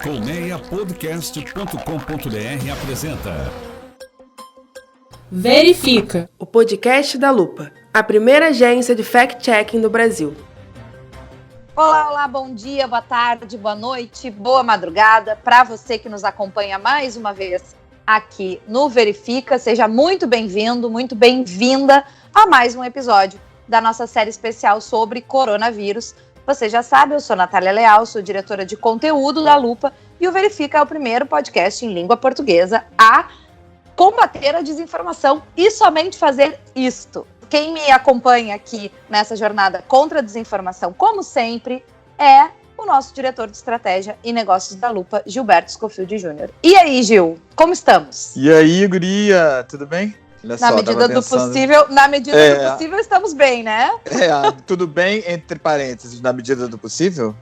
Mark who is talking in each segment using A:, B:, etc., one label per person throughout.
A: Colmeiapodcast.com.br apresenta
B: Verifica,
C: o podcast da Lupa, a primeira agência de fact-checking do Brasil.
D: Olá, bom dia, boa tarde, boa noite, boa madrugada para você que nos acompanha mais uma vez aqui no Verifica. Seja muito bem-vindo, muito bem-vinda a mais um episódio da nossa série especial sobre coronavírus. Você já sabe, eu sou Natália Leal, sou diretora de conteúdo da Lupa e o Verifica é o primeiro podcast em língua portuguesa a combater a desinformação e somente fazer isto. Quem me acompanha aqui nessa jornada contra a desinformação, como sempre, é o nosso diretor de estratégia e negócios da Lupa, Gilberto Scofield Jr. E aí, Gil, como estamos?
E: E aí, guria, tudo bem? Olha
D: na medida do possível, estamos bem, né?
E: Tudo bem, entre parênteses, na medida do possível?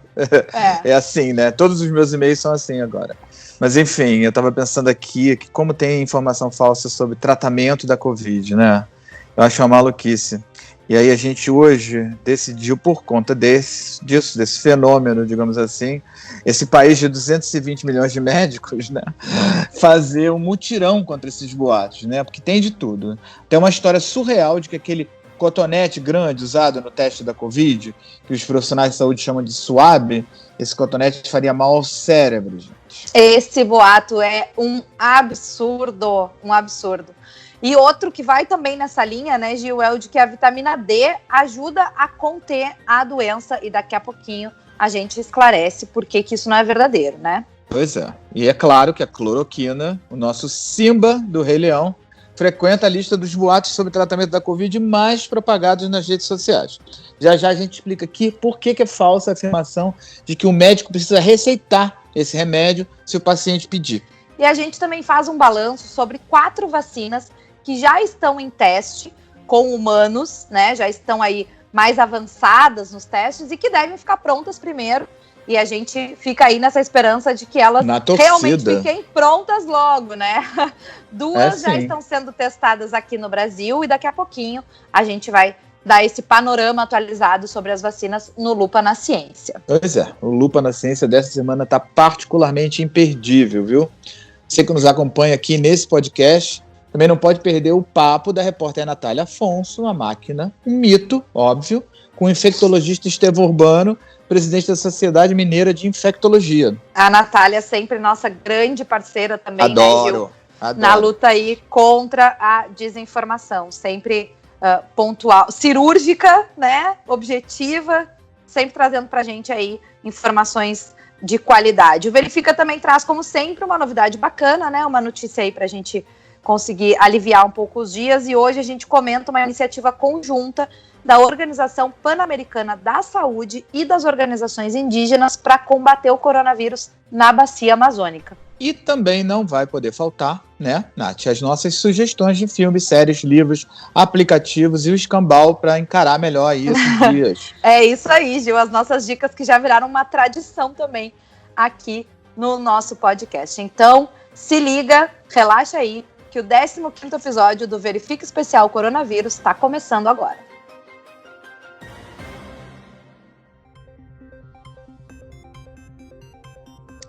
E: É assim, né? Todos os meus e-mails são assim agora. Mas enfim, eu estava pensando aqui que como tem informação falsa sobre tratamento da Covid, né? Eu acho uma maluquice. E aí a gente hoje decidiu, por conta desse fenômeno, digamos assim, esse país de 220 milhões de médicos, né, fazer um mutirão contra esses boatos, né, porque tem de tudo. Tem uma história surreal de que aquele cotonete grande usado no teste da Covid, que os profissionais de saúde chamam de swab, esse cotonete faria mal ao cérebro, gente.
D: Esse boato é um absurdo, E outro que vai também nessa linha, né, Gil, é o de que a vitamina D ajuda a conter a doença e daqui a pouquinho a gente esclarece por que isso não é verdadeiro, né?
E: Pois é. E é claro que a cloroquina, o nosso Simba do Rei Leão, frequenta a lista dos boatos sobre o tratamento da Covid mais propagados nas redes sociais. Já a gente explica aqui por que é falsa a afirmação de que o médico precisa receitar esse remédio se o paciente pedir.
D: E a gente também faz um balanço sobre 4 vacinas que já estão em teste com humanos, né? Já estão aí mais avançadas nos testes e que devem ficar prontas primeiro. E a gente fica aí nessa esperança de que elas realmente fiquem prontas logo, né? 2 já estão sendo testadas aqui no Brasil e daqui a pouquinho a gente vai dar esse panorama atualizado sobre as vacinas no Lupa na Ciência.
E: Pois é, o Lupa na Ciência dessa semana está particularmente imperdível, viu? Você que nos acompanha aqui nesse podcast também não pode perder o papo da repórter Natália Afonso, uma máquina, um mito, óbvio, com o infectologista Estevão Urbano, presidente da Sociedade Mineira de Infectologia.
D: A Natália é sempre nossa grande parceira também,
E: adoro,
D: né, Gil?
E: Adoro.
D: Na luta aí contra a desinformação, sempre pontual, cirúrgica, né, objetiva, sempre trazendo pra gente aí informações de qualidade. O Verifica também traz, como sempre, uma novidade bacana, né, uma notícia aí pra gente conseguir aliviar um pouco os dias, e hoje a gente comenta uma iniciativa conjunta da Organização Pan-Americana da Saúde e das organizações indígenas para combater o coronavírus na Bacia Amazônica.
E: E também não vai poder faltar, né, Nath, as nossas sugestões de filmes, séries, livros, aplicativos e o escambau para encarar melhor aí esses dias.
D: É isso aí, Gil, as nossas dicas que já viraram uma tradição também aqui no nosso podcast. Então, se liga, relaxa aí, que o 15º episódio do Verifica Especial Coronavírus está começando agora.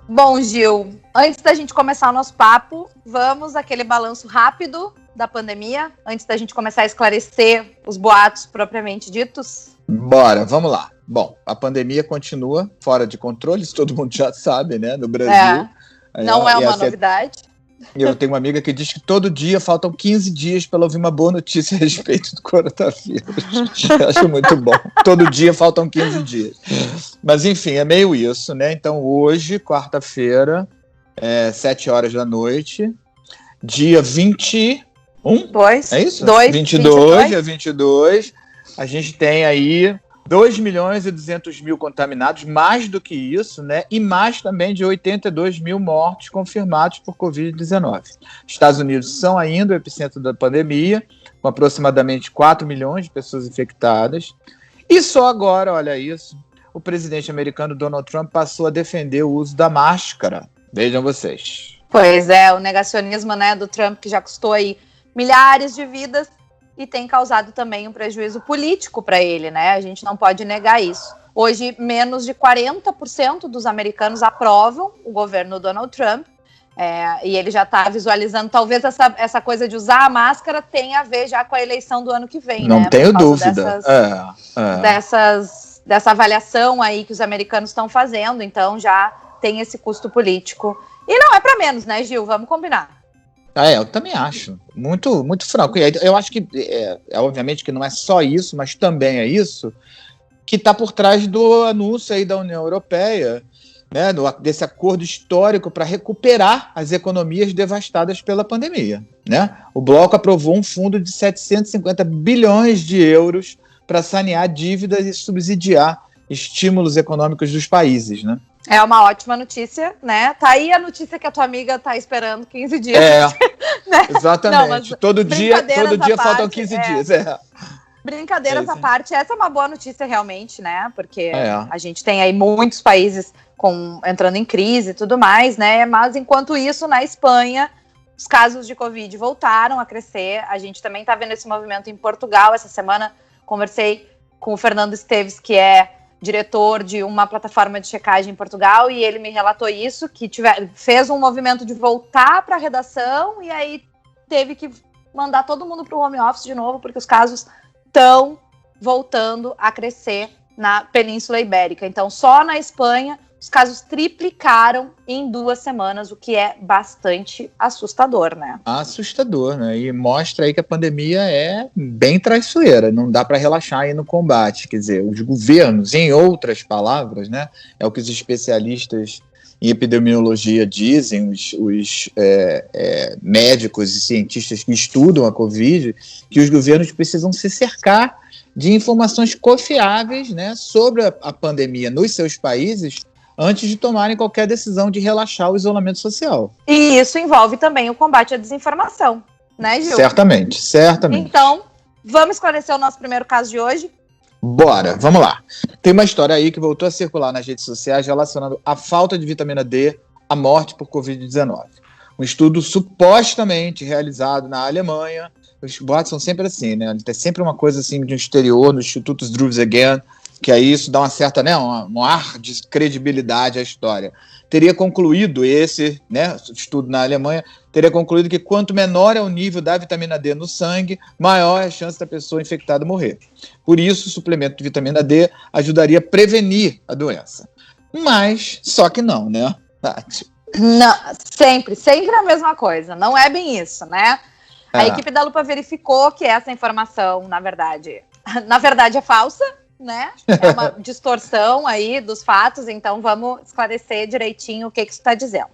D: Bom, Gil, antes da gente começar o nosso papo, vamos àquele balanço rápido da pandemia, antes da gente começar a esclarecer os boatos propriamente ditos?
E: Bora, vamos lá. Bom, a pandemia continua fora de controle, isso todo mundo já sabe, né, no Brasil.
D: Não é uma novidade.
E: Eu tenho uma amiga que diz que todo dia faltam 15 dias para ela ouvir uma boa notícia a respeito do coronavírus. Eu acho muito bom. Todo dia faltam 15 dias. Mas, enfim, é meio isso, né? Então, hoje, quarta-feira, 7 horas da noite, dia 21. É isso? 22, dia 22. A gente tem aí 2.200.000 contaminados, mais do que isso, né? E mais também de 82 mil mortes confirmados por Covid-19. Estados Unidos são ainda o epicentro da pandemia, com aproximadamente 4 milhões de pessoas infectadas. E só agora, olha isso, o presidente americano Donald Trump passou a defender o uso da máscara. Vejam vocês.
D: Pois é, o negacionismo, né, do Trump, que já custou aí milhares de vidas, e tem causado também um prejuízo político para ele, né? A gente não pode negar isso. Hoje, menos de 40% dos americanos aprovam o governo Donald Trump. E ele já está visualizando, talvez essa coisa de usar a máscara tenha a ver já com a eleição do ano que vem.
E: Não
D: né?
E: tenho dúvida.
D: Dessa avaliação aí que os americanos estão fazendo, então já tem esse custo político. E não é para menos, né, Gil? Vamos combinar.
E: Eu também acho. Muito, muito franco. E eu acho que, obviamente que não é só isso, mas também é isso que está por trás do anúncio aí da União Europeia, né, desse acordo histórico para recuperar as economias devastadas pela pandemia. Né? O bloco aprovou um fundo de 750 bilhões de euros para sanear dívidas e subsidiar estímulos econômicos dos países. Né?
D: É uma ótima notícia, né? Tá aí a notícia que a tua amiga tá esperando 15 dias.
E: Né? Exatamente. Não, todo dia faltam 15 dias.
D: Brincadeiras à parte, essa é uma boa notícia realmente, né? Porque a gente tem aí muitos países entrando em crise e tudo mais, né? Mas enquanto isso, na Espanha, os casos de Covid voltaram a crescer. A gente também tá vendo esse movimento em Portugal. Essa semana conversei com o Fernando Esteves, que é diretor de uma plataforma de checagem em Portugal, e ele me relatou isso, que fez um movimento de voltar para a redação e aí teve que mandar todo mundo para o home office de novo, porque os casos estão voltando a crescer na Península Ibérica. Então, só na Espanha, os casos triplicaram em 2 semanas, o que é bastante assustador, né?
E: Assustador, né? E mostra aí que a pandemia é bem traiçoeira, não dá para relaxar aí no combate. Quer dizer, os governos, em outras palavras, né? É o que os especialistas em epidemiologia dizem, os médicos e cientistas que estudam a Covid, que os governos precisam se cercar de informações confiáveis, né, sobre a pandemia nos seus países, antes de tomarem qualquer decisão de relaxar o isolamento social.
D: E isso envolve também o combate à desinformação, né, Gil?
E: Certamente.
D: Então, vamos esclarecer o nosso primeiro caso de hoje?
E: Bora, vamos lá. Tem uma história aí que voltou a circular nas redes sociais relacionando a falta de vitamina D à morte por Covid-19. Um estudo supostamente realizado na Alemanha. Os boatos são sempre assim, né? Tem sempre uma coisa assim de um exterior, no Instituto Struve-Again, que aí isso dá uma certa, né, um ar de credibilidade à história. Teria concluído esse, né, estudo na Alemanha, teria concluído que quanto menor é o nível da vitamina D no sangue, maior é a chance da pessoa infectada morrer. Por isso, o suplemento de vitamina D ajudaria a prevenir a doença. Mas, só que não, né, Tati?
D: Não, sempre a mesma coisa. Não é bem isso, né? A equipe da Lupa verificou que essa informação, na verdade é falsa, né? É uma distorção aí dos fatos, então vamos esclarecer direitinho o que isso está dizendo.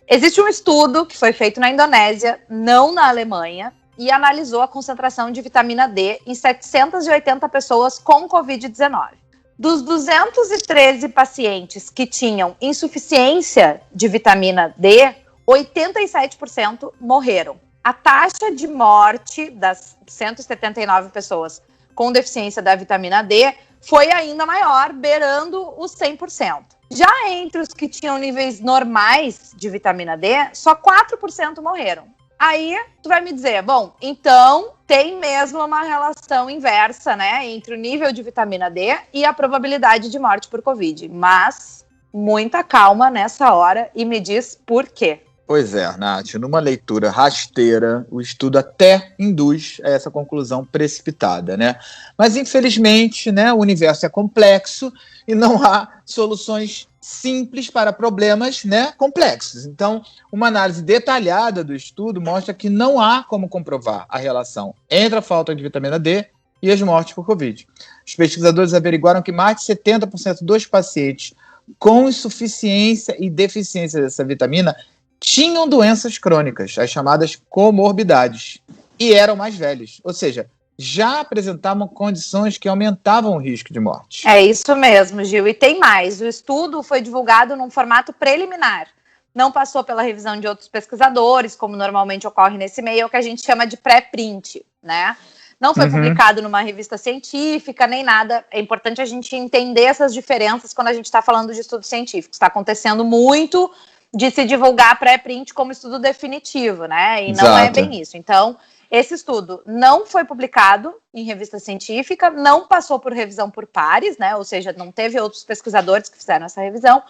D: Existe um estudo que foi feito na Indonésia, não na Alemanha, e analisou a concentração de vitamina D em 780 pessoas com Covid-19. Dos 213 pacientes que tinham insuficiência de vitamina D, 87% morreram. A taxa de morte das 179 pessoas com deficiência da vitamina D foi ainda maior, beirando os 100%. Já entre os que tinham níveis normais de vitamina D, só 4% morreram. Aí, tu vai me dizer, bom, então tem mesmo uma relação inversa, né, entre o nível de vitamina D e a probabilidade de morte por Covid. Mas, muita calma nessa hora e me diz por quê.
E: Pois é, Nath, numa leitura rasteira, o estudo até induz a essa conclusão precipitada, né? Mas, infelizmente, né, o universo é complexo e não há soluções simples para problemas, né, complexos. Então, uma análise detalhada do estudo mostra que não há como comprovar a relação entre a falta de vitamina D e as mortes por Covid. Os pesquisadores averiguaram que mais de 70% dos pacientes com insuficiência e deficiência dessa vitamina tinham doenças crônicas, as chamadas comorbidades, e eram mais velhos, ou seja, já apresentavam condições que aumentavam o risco de morte.
D: É isso mesmo, Gil, e tem mais, o estudo foi divulgado num formato preliminar, não passou pela revisão de outros pesquisadores, como normalmente ocorre nesse meio, é o que a gente chama de pré-print, né? Não foi publicado numa revista científica, nem nada. É importante a gente entender essas diferenças quando a gente está falando de estudos científicos. Está acontecendo muito de se divulgar pré-print como estudo definitivo, né? E não é bem isso. Então, Esse estudo não foi publicado em revista científica, não passou por revisão por pares, né? Ou seja, não teve outros pesquisadores que fizeram essa revisão.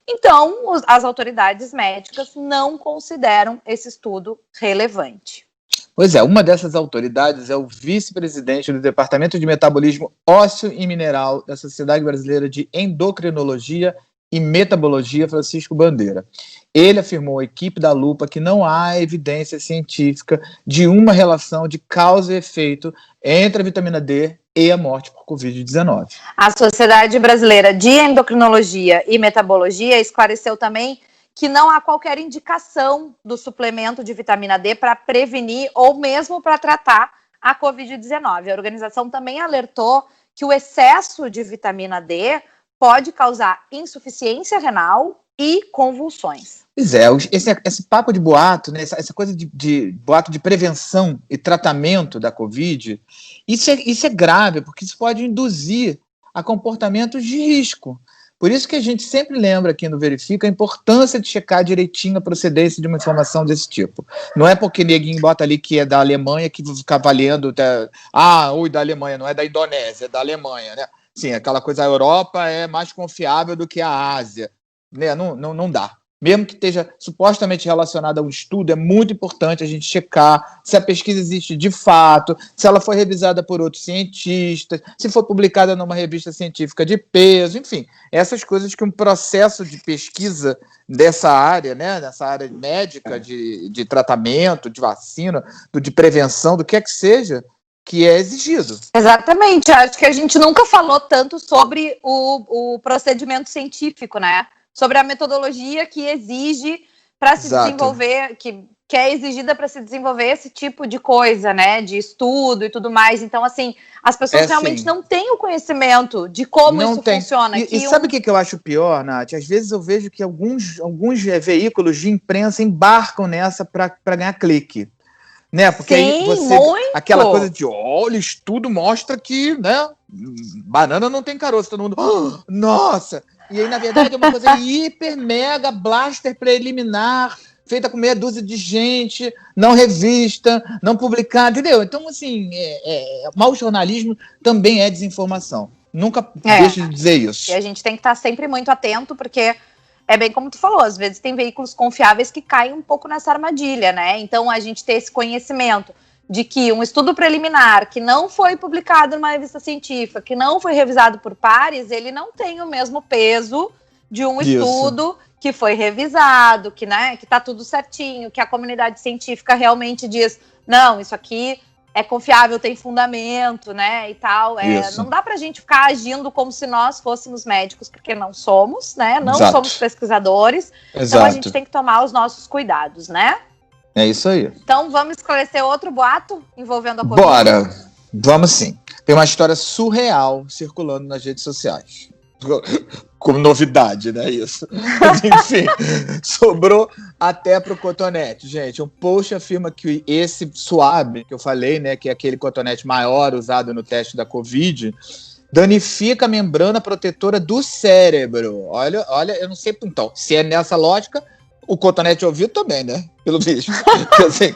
D: Então, as autoridades médicas não consideram esse estudo relevante.
E: Pois é, uma dessas autoridades é o vice-presidente do Departamento de Metabolismo Ósseo e Mineral da Sociedade Brasileira de Endocrinologia e Metabologia, Francisco Bandeira. Ele afirmou à equipe da Lupa que não há evidência científica de uma relação de causa e efeito entre a vitamina D e a morte por Covid-19.
D: A Sociedade Brasileira de Endocrinologia e Metabologia esclareceu também que não há qualquer indicação do suplemento de vitamina D para prevenir ou mesmo para tratar a Covid-19. A organização também alertou que o excesso de vitamina D pode causar insuficiência renal e convulsões.
E: Pois é, esse papo de boato, né, essa coisa de boato de prevenção e tratamento da Covid, isso é grave, porque isso pode induzir a comportamentos de risco. Por isso que a gente sempre lembra aqui no Verifica a importância de checar direitinho a procedência de uma informação desse tipo. Não é porque neguinho bota ali que é da Alemanha que vai ficar valendo, oi, da Alemanha, não é da Indonésia, é da Alemanha, né? Sim, aquela coisa, a Europa é mais confiável do que a Ásia, né? Não dá. Mesmo que esteja supostamente relacionado a um estudo, é muito importante a gente checar se a pesquisa existe de fato, se ela foi revisada por outros cientistas, se foi publicada numa revista científica de peso, enfim, essas coisas que um processo de pesquisa dessa área, né, dessa área médica, de tratamento, de vacina, de prevenção, do que é que seja, que é exigido.
D: Exatamente, acho que a gente nunca falou tanto sobre o procedimento científico, né? Sobre a metodologia que exige para se desenvolver, que é exigida para se desenvolver esse tipo de coisa, né? De estudo e tudo mais. Então, assim, as pessoas realmente não têm o conhecimento de como isso funciona.
E: E sabe o que eu acho pior, Nath? Às vezes eu vejo que alguns veículos de imprensa embarcam nessa para ganhar clique. Né? Porque aí aquela coisa de, olha, estudo mostra que, né, banana não tem caroço, todo mundo, nossa! E aí, na verdade, é uma coisa hiper, mega, blaster preliminar, feita com meia dúzia de gente, não revista, não publicada, entendeu? Então, assim, mau jornalismo também é desinformação. Nunca deixe de dizer isso.
D: E a gente tem que estar sempre muito atento, porque é bem como tu falou, às vezes tem veículos confiáveis que caem um pouco nessa armadilha, né? Então, a gente ter esse conhecimento de que um estudo preliminar que não foi publicado numa revista científica, que não foi revisado por pares, ele não tem o mesmo peso de um estudo que foi revisado, que, né, que tá tudo certinho, que a comunidade científica realmente diz, não, isso aqui é confiável, tem fundamento, né, e tal. Não dá pra gente ficar agindo como se nós fôssemos médicos, porque não somos, né, não somos pesquisadores. Então a gente tem que tomar os nossos cuidados, né?
E: É isso aí.
D: Então vamos esclarecer outro boato envolvendo a Covid?
E: Bora, vamos sim. Tem uma história surreal circulando nas redes sociais. Como novidade, né, isso? Mas, enfim, sobrou até pro cotonete. Gente, um post afirma que esse suave, que eu falei, né, que é aquele cotonete maior usado no teste da Covid, danifica a membrana protetora do cérebro. Olha, eu não sei, então, se é nessa lógica, o cotonete de ouvido também, né? Pelo visto. Assim,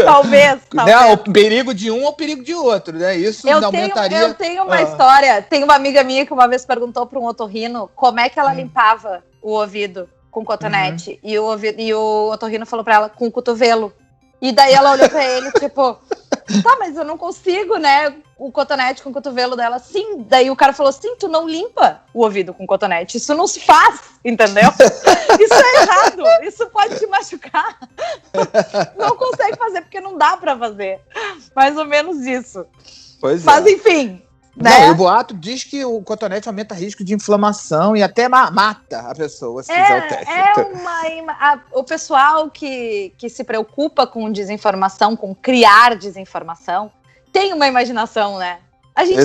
D: talvez.
E: Né? O perigo de um ou o perigo de outro, né? Isso aumentaria...
D: Eu tenho uma história. Tem uma amiga minha que uma vez perguntou para um otorrino como é que ela limpava o ouvido com cotonete. E o otorrino falou para ela com o cotovelo. E daí ela olhou para ele, tipo... Tá, mas eu não consigo, né? O cotonete com o cotovelo dela. Sim. Daí o cara falou assim, tu não limpa o ouvido com cotonete. Isso não se faz, entendeu? Isso é errado. Isso pode te machucar. Não consegue fazer porque não dá pra fazer. Mais ou menos isso.
E: Pois
D: mas enfim.
E: Né? Não, o boato diz que o cotonete aumenta risco de inflamação e até mata a pessoa se fizer o teste.
D: O pessoal que se preocupa com desinformação, com criar desinformação, tem uma imaginação, né? A gente,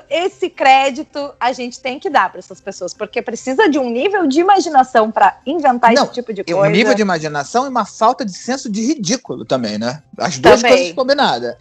D: esse crédito a gente tem que dar para essas pessoas, porque precisa de um nível de imaginação para inventar esse tipo de coisa.
E: Um nível de imaginação e uma falta de senso de ridículo também, né? As duas coisas combinadas.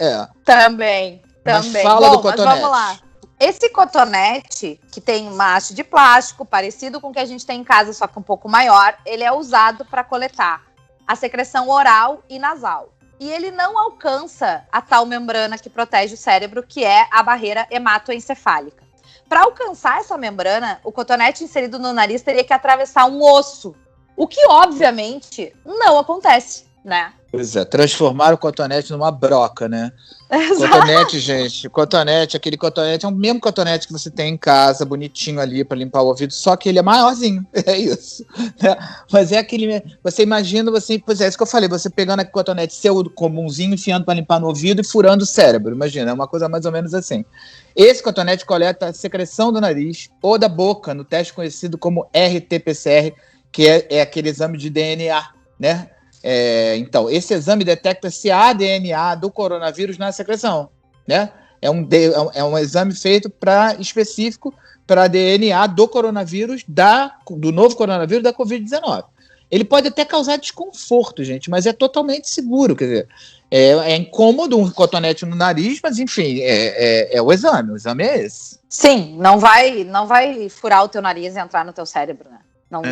D: Também. Mas vamos lá. Esse cotonete, que tem uma haste de plástico, parecido com o que a gente tem em casa, só que um pouco maior, ele é usado para coletar a secreção oral e nasal. e ele não alcança a tal membrana que protege o cérebro, que é a barreira hematoencefálica. Para alcançar essa membrana, o cotonete inserido no nariz teria que atravessar um osso, o que, obviamente, não acontece, né?
E: Pois é, transformar o cotonete numa broca, né?
D: Exato.
E: Cotonete, gente, aquele cotonete é o mesmo cotonete que você tem em casa, bonitinho ali para limpar o ouvido, só que ele é maiorzinho, é isso. Né? Mas é aquele, você imagina, pois é isso que eu falei, você pegando aquele cotonete seu comumzinho, enfiando para limpar no ouvido e furando o cérebro, imagina, é uma coisa mais ou menos assim. Esse cotonete coleta a secreção do nariz ou da boca, no teste conhecido como RT-PCR, que é aquele exame de DNA, né? Então, esse exame detecta se há DNA do coronavírus na secreção, né? É um exame feito específico para DNA do coronavírus, do novo coronavírus da Covid-19. Ele pode até causar desconforto, gente, mas é totalmente seguro, quer dizer, é incômodo um cotonete no nariz, mas enfim, é o exame é esse.
D: Sim, não vai furar o teu nariz e entrar no teu cérebro, né? Não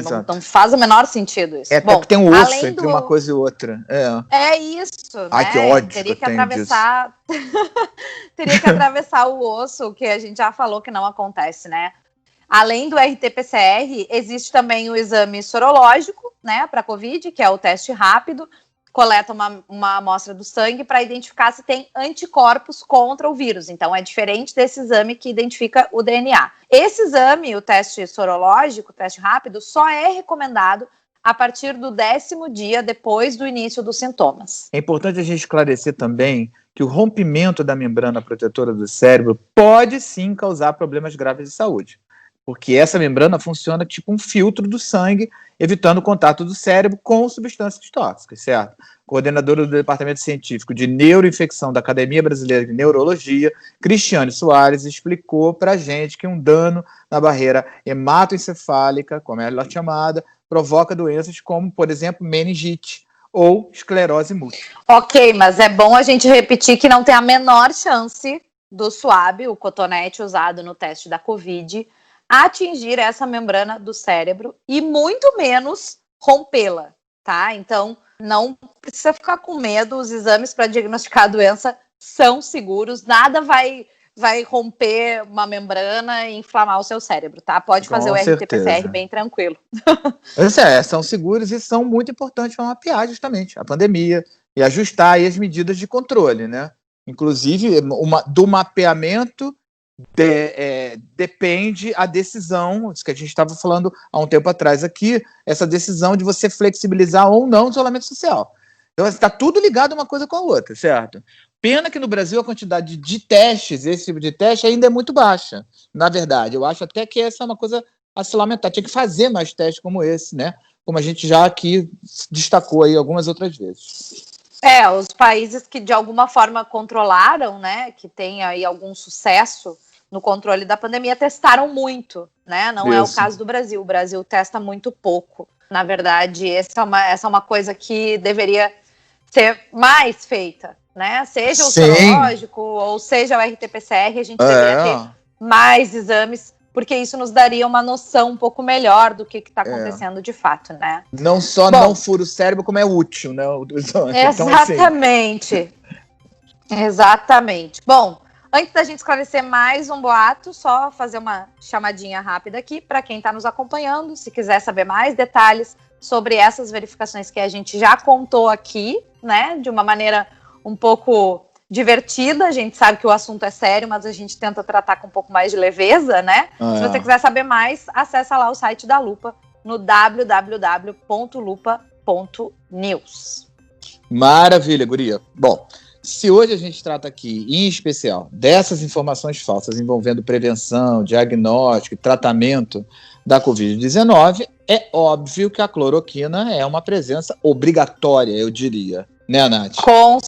D: faz o menor sentido isso.
E: Até porque tem um osso entre uma coisa e outra.
D: É isso,
E: Ai,
D: né?
E: que ódio.
D: Teria que atravessar. Teria que atravessar o osso, que a gente já falou que não acontece, né? Além do RT-PCR, existe também o exame sorológico, né, para Covid, que é o teste rápido. Coleta uma amostra do sangue para identificar se tem anticorpos contra o vírus. Então, é diferente desse exame que identifica o DNA. Esse exame, o teste sorológico, o teste rápido, só é recomendado a partir do 10º dia depois do início dos sintomas.
E: É importante a gente esclarecer também que o rompimento da membrana protetora do cérebro pode sim causar problemas graves de saúde. Porque essa membrana funciona tipo um filtro do sangue, evitando o contato do cérebro com substâncias tóxicas, certo? Coordenadora do Departamento Científico de Neuroinfecção da Academia Brasileira de Neurologia, Cristiane Soares, explicou pra gente que um dano na barreira hematoencefálica, como ela é chamada, provoca doenças como, por exemplo, meningite ou esclerose múltipla.
D: Ok, mas é bom a gente repetir que não tem a menor chance do swab, o cotonete usado no teste da Covid, atingir essa membrana do cérebro e muito menos rompê-la, tá? Então, não precisa ficar com medo, os exames para diagnosticar a doença são seguros, nada vai romper uma membrana e inflamar o seu cérebro, tá? Pode fazer o RT-PCR bem tranquilo.
E: São seguros e são muito importantes para mapear justamente a pandemia e ajustar aí as medidas de controle, né? Inclusive, do mapeamento depende a decisão, isso que a gente estava falando há um tempo atrás aqui, essa decisão de você flexibilizar ou não o isolamento social. Então, está tudo ligado uma coisa com a outra, certo? Pena que no Brasil a quantidade de testes, esse tipo de teste, ainda é muito baixa, na verdade. Eu acho até que essa é uma coisa a se lamentar. Tinha que fazer mais testes como esse, né? Como a gente já aqui destacou aí algumas outras vezes.
D: Os países que de alguma forma controlaram, né, que tem aí algum sucesso no controle da pandemia, testaram muito, né? Não é o caso do Brasil. O Brasil testa muito pouco. Na verdade, essa é uma coisa que deveria ser mais feita, né? Seja o sorológico ou seja o RT-PCR, a gente deveria ter mais exames, porque isso nos daria uma noção um pouco melhor do que está acontecendo de fato, né?
E: Não só não fura o cérebro, como é útil, né?
D: Exatamente. Então, exatamente. Bom, antes da gente esclarecer mais um boato, só fazer uma chamadinha rápida aqui para quem está nos acompanhando, se quiser saber mais detalhes sobre essas verificações que a gente já contou aqui, né? De uma maneira um pouco divertida, a gente sabe que o assunto é sério, mas a gente tenta tratar com um pouco mais de leveza, né? Se você quiser saber mais, acessa lá o site da Lupa no www.lupa.news.
E: Maravilha, guria. Bom, se hoje a gente trata aqui, em especial, dessas informações falsas envolvendo prevenção, diagnóstico e tratamento da Covid-19, é óbvio que a cloroquina é uma presença obrigatória, eu diria. Né, Nath?
D: Com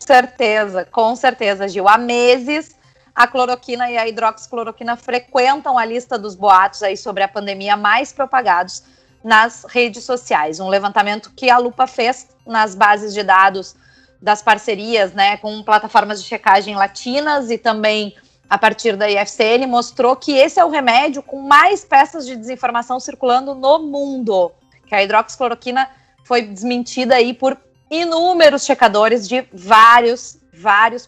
D: certeza, Gil. Há meses, a cloroquina e a hidroxicloroquina frequentam a lista dos boatos aí sobre a pandemia mais propagados nas redes sociais. Um levantamento que a Lupa fez nas bases de dados das parcerias, né, com plataformas de checagem latinas e também a partir da IFCN, mostrou que esse é o remédio com mais peças de desinformação circulando no mundo, que a hidroxicloroquina foi desmentida aí por inúmeros checadores de vários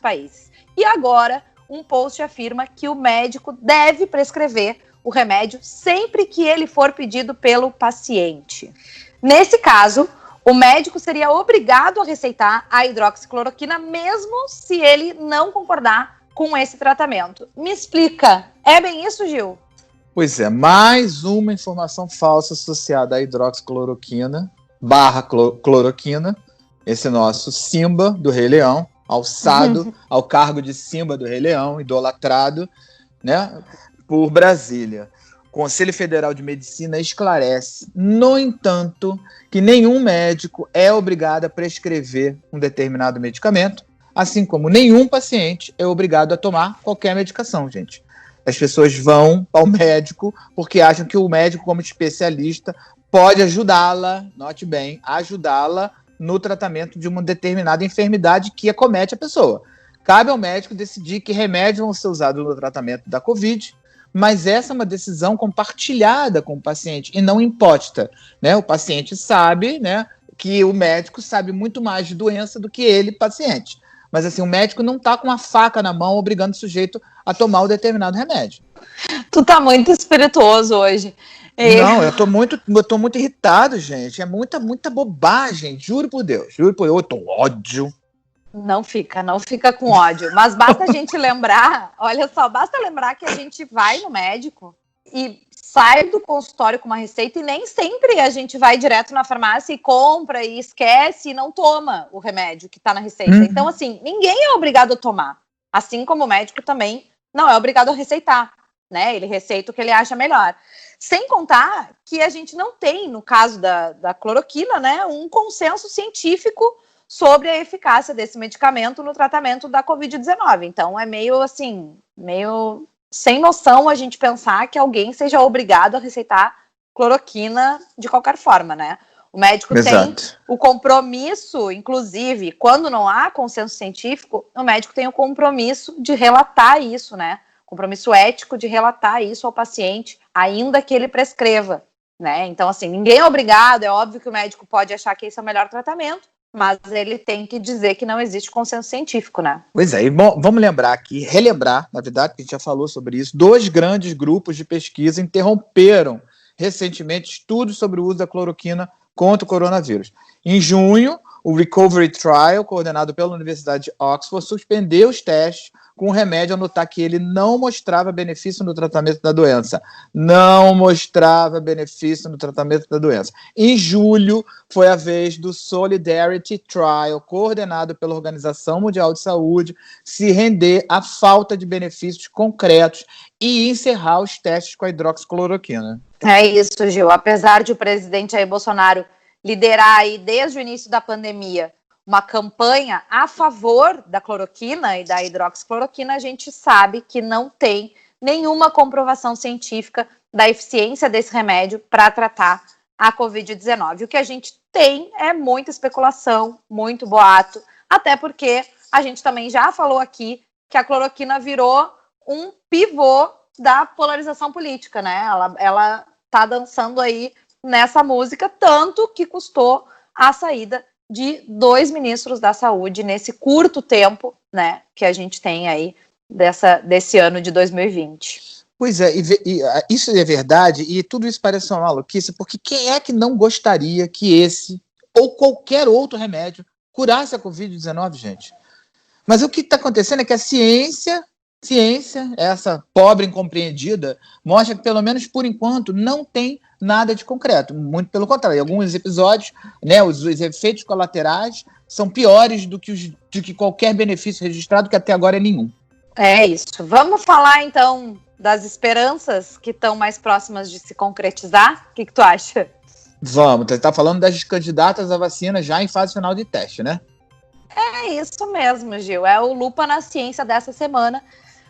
D: países. E agora, um post afirma que o médico deve prescrever o remédio sempre que ele for pedido pelo paciente. Nesse caso, o médico seria obrigado a receitar a hidroxicloroquina mesmo se ele não concordar com esse tratamento. Me explica, é bem isso, Gil?
E: Pois é, mais uma informação falsa associada à hidroxicloroquina / cloroquina, esse nosso Simba do Rei Leão, alçado ao cargo de Simba do Rei Leão, idolatrado, né, por Brasília. O Conselho Federal de Medicina esclarece, no entanto, que nenhum médico é obrigado a prescrever um determinado medicamento, assim como nenhum paciente é obrigado a tomar qualquer medicação, gente. As pessoas vão ao médico porque acham que o médico, como especialista, pode ajudá-la, note bem, ajudá-la no tratamento de uma determinada enfermidade que acomete a pessoa. Cabe ao médico decidir que remédios vão ser usados no tratamento da Covid, mas essa é uma decisão compartilhada com o paciente e não imposta, né? O paciente sabe, né, que o médico sabe muito mais de doença do que ele, paciente. Mas assim, o médico não está com uma faca na mão obrigando o sujeito a tomar um determinado remédio.
D: Tu tá muito espirituoso hoje.
E: Não, eu tô muito irritado, gente. É muita bobagem, juro por Deus. Eu tô ódio.
D: Não fica com ódio. Mas basta a gente lembrar, olha só, basta lembrar que a gente vai no médico e sai do consultório com uma receita e nem sempre a gente vai direto na farmácia e compra e esquece e não toma o remédio que tá na receita. Então, assim, ninguém é obrigado a tomar. Assim como o médico também não é obrigado a receitar, né? Ele receita o que ele acha melhor. Sem contar que a gente não tem, no caso da cloroquina, né, um consenso científico sobre a eficácia desse medicamento no tratamento da Covid-19. Então, é meio sem noção a gente pensar que alguém seja obrigado a receitar cloroquina de qualquer forma, né? O médico tem o compromisso, inclusive, quando não há consenso científico, o médico tem o compromisso de relatar isso, né? Compromisso ético de relatar isso ao paciente, ainda que ele prescreva, né? Então, assim, ninguém é obrigado, é óbvio que o médico pode achar que esse é o melhor tratamento, mas ele tem que dizer que não existe consenso científico, né?
E: Pois é, e vamos lembrar aqui, relembrar, na verdade, que a gente já falou sobre isso, 2 grandes grupos de pesquisa interromperam recentemente estudos sobre o uso da cloroquina contra o coronavírus. Em junho, o Recovery Trial, coordenado pela Universidade de Oxford, suspendeu os testes com o remédio ao notar que ele não mostrava benefício no tratamento da doença. Não mostrava benefício no tratamento da doença. Em julho, foi a vez do Solidarity Trial, coordenado pela Organização Mundial de Saúde, se render à falta de benefícios concretos e encerrar os testes com a hidroxicloroquina.
D: É isso, Gil. Apesar de o presidente Jair Bolsonaro liderar aí desde o início da pandemia uma campanha a favor da cloroquina e da hidroxicloroquina, a gente sabe que não tem nenhuma comprovação científica da eficiência desse remédio para tratar a Covid-19. O que a gente tem é muita especulação, muito boato, até porque a gente também já falou aqui que a cloroquina virou um pivô da polarização política, né? Ela tá dançando aí nessa música, tanto que custou a saída de 2 ministros da saúde nesse curto tempo, né, que a gente tem aí desse ano de 2020.
E: Pois é, isso é verdade, e tudo isso parece uma maluquice, porque quem é que não gostaria que esse ou qualquer outro remédio curasse a Covid-19, gente? Mas o que está acontecendo é que a ciência, essa pobre incompreendida, mostra que, pelo menos por enquanto, não tem nada de concreto. Muito pelo contrário, em alguns episódios, né, os efeitos colaterais são piores do que qualquer benefício registrado, que até agora é nenhum.
D: É isso. Vamos falar, então, das esperanças que estão mais próximas de se concretizar? O que tu acha?
E: Vamos, você está falando das candidatas à vacina já em fase final de teste, né?
D: É isso mesmo, Gil. É o Lupa na Ciência dessa semana,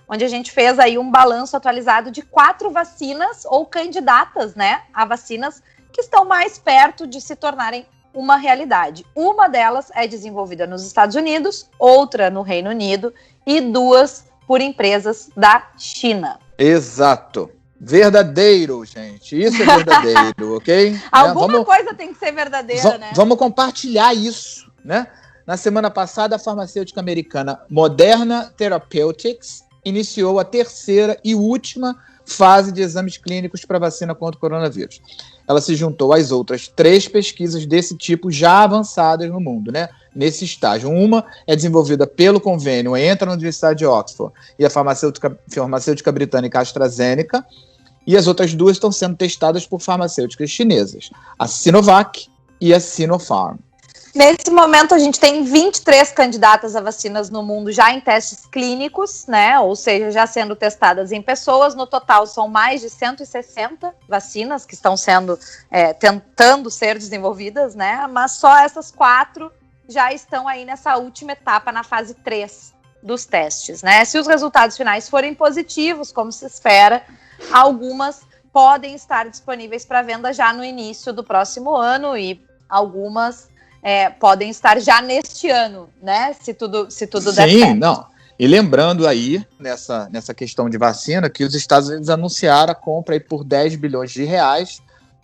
D: onde a gente fez aí um balanço atualizado de 4 vacinas ou candidatas, né, a vacinas que estão mais perto de se tornarem uma realidade. Uma delas é desenvolvida nos Estados Unidos, outra no Reino Unido e 2 por empresas da China.
E: Exato. Verdadeiro, gente. Isso é verdadeiro, ok?
D: Alguma coisa tem que ser verdadeira, né?
E: Vamos compartilhar isso. né? Na semana passada, a farmacêutica americana Moderna Therapeutics iniciou a terceira e última fase de exames clínicos para vacina contra o coronavírus. Ela se juntou às outras 3 pesquisas desse tipo já avançadas no mundo, né? Nesse estágio. Uma é desenvolvida pelo convênio entre a Universidade de Oxford e a farmacêutica britânica AstraZeneca, e as outras 2 estão sendo testadas por farmacêuticas chinesas, a Sinovac e a Sinopharm.
D: Nesse momento, a gente tem 23 candidatas a vacinas no mundo já em testes clínicos, né? Ou seja, já sendo testadas em pessoas. No total, são mais de 160 vacinas que estão sendo tentando ser desenvolvidas, né? Mas só essas 4 já estão aí nessa última etapa, na fase 3 dos testes, né? Se os resultados finais forem positivos, como se espera, algumas podem estar disponíveis para venda já no início do próximo ano e algumas podem estar já neste ano, né? Se tudo der certo.
E: Sim, não. E lembrando aí, nessa questão de vacina, que os Estados Unidos anunciaram a compra aí por 10 bilhões de reais,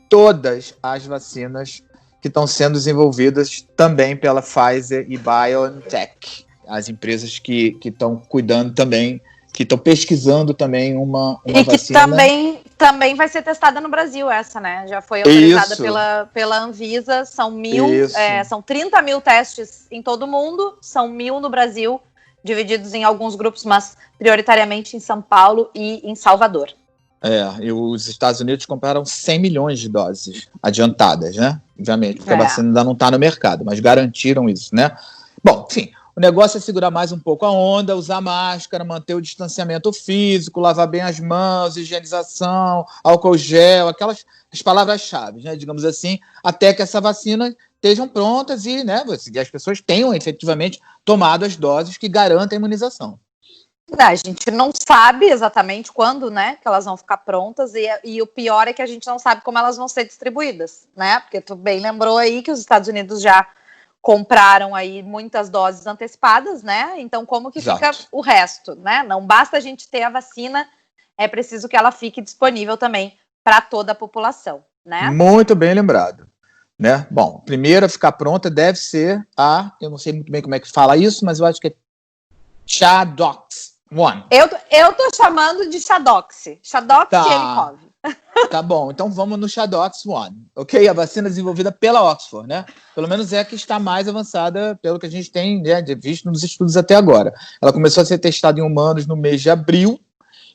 E: todas as vacinas que estão sendo desenvolvidas também pela Pfizer e BioNTech, as empresas que estão cuidando também, que estão pesquisando também uma
D: e que
E: vacina.
D: Também vai ser testada no Brasil essa, né? Já foi autorizada pela Anvisa, são 30 mil testes em todo o mundo, são 1.000 no Brasil, divididos em alguns grupos, mas prioritariamente em São Paulo e em Salvador.
E: E os Estados Unidos compraram 100 milhões de doses adiantadas, né? Obviamente, porque a vacina ainda não está no mercado, mas garantiram isso, né? Bom, enfim, o negócio é segurar mais um pouco a onda, usar máscara, manter o distanciamento físico, lavar bem as mãos, higienização, álcool gel, as palavras-chave, né, digamos assim, até que essa vacina estejam prontas e, né, as pessoas tenham efetivamente tomado as doses que garantem a imunização.
D: A gente não sabe exatamente quando, né, que elas vão ficar prontas e o pior é que a gente não sabe como elas vão ser distribuídas, né, porque tu bem lembrou aí que os Estados Unidos já compraram aí muitas doses antecipadas, né? Então, como que fica o resto, né? Não basta a gente ter a vacina, é preciso que ela fique disponível também para toda a população, né?
E: Muito bem lembrado, né? Bom, primeiro a ficar pronta deve ser eu não sei muito bem como é que fala isso, mas eu acho que é ChAdOx 1.
D: Eu tô chamando de ChAdOx Chelikov.
E: Tá bom, então vamos no ChAdOx 1, ok? A vacina desenvolvida pela Oxford, né? Pelo menos é a que está mais avançada, pelo que a gente tem, né, visto nos estudos até agora. Ela começou a ser testada em humanos no mês de abril